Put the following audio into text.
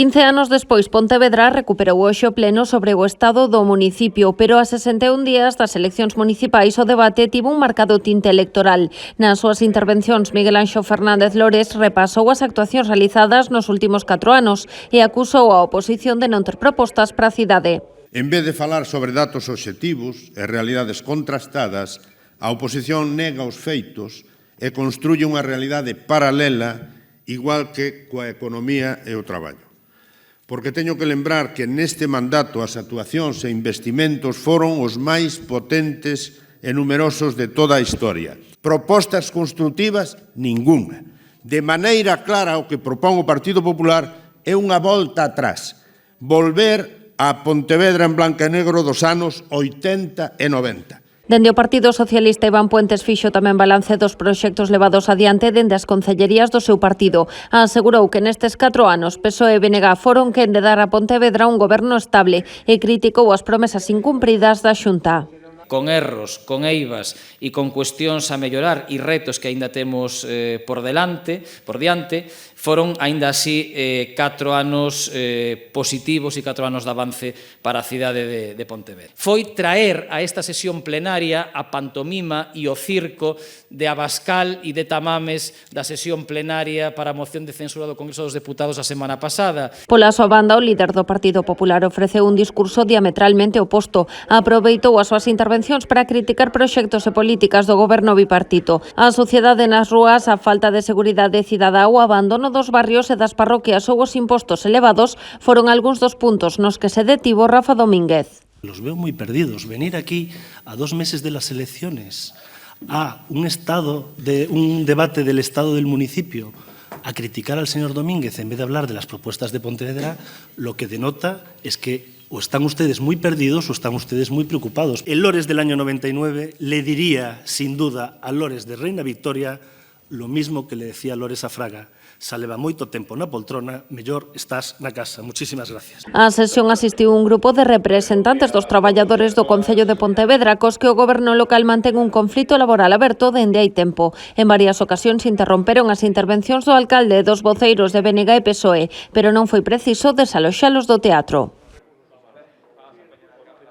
15 anos despois, Pontevedra recuperou hoxe o pleno sobre o estado do municipio, pero a 61 días das eleccións municipais o debate tivo un marcado tinte electoral. Nas súas intervencións, Miguel Anxo Fernández Lores repasou as actuacións realizadas nos últimos 4 anos e acusou a oposición de non ter propostas para a cidade. En vez de falar sobre datos obxectivos e realidades contrastadas, a oposición nega os feitos e construye unha realidade paralela igual que coa economía e o traballo. Porque teño que lembrar que neste mandato as actuacións e investimentos foron os máis potentes e numerosos de toda a historia. Propostas construtivas, ningunha. De maneira clara, o que propón o Partido Popular é unha volta atrás. Volver a Pontevedra en blanco e negro dos anos 80 e 90. Dende o Partido Socialista, Iván Puentes fixo tamén balance dos proxectos levados adiante dende as concellerías do seu partido. Asegurou que nestes 4 anos PSOE e BNG foron quen de dar a Pontevedra un goberno estable e criticou as promesas incumpridas da Xunta. Con erros, con eivas e con cuestións a mellorar e retos que aínda temos por diante, foron aínda así 4 anos positivos e 4 anos de avance para a cidade de Pontevedra. Foi traer a esta sesión plenaria a pantomima e o circo de Abascal e de Tamames da sesión plenaria para a moción de censura do Congreso dos Deputados a semana pasada. Pola súa banda, o líder do Partido Popular ofreceu un discurso diametralmente oposto. Aproveitou as súas intervencións para criticar proxectos e políticas do goberno bipartito. A sociedade nas rúas, a falta de seguridade cidadá, o abandono dos barrios e das parroquias ou os impostos elevados foron algúns dos puntos nos que se detivo Rafa Domínguez. Los veo muy perdidos. Venir aquí a 2 meses de las elecciones a un debate del estado del municipio a criticar al señor Domínguez en vez de hablar de las propuestas de Pontevedra, lo que denota es que o están ustedes muy perdidos o están ustedes muy preocupados. El Lores del año 99 le diría, sin duda, a Lores de Reina Victoria lo mismo que le decía Lores a Fraga. Se leva moito tempo na poltrona, mellor estás na casa. Muchísimas gracias. A sesión asistiu un grupo de representantes dos traballadores do Concello de Pontevedra, cos que o goberno local mantén un conflito laboral aberto dende hai tempo. En varias ocasións interromperon as intervencións do alcalde e dos voceiros de BNG e PSOE, pero non foi preciso desaloxalos do teatro.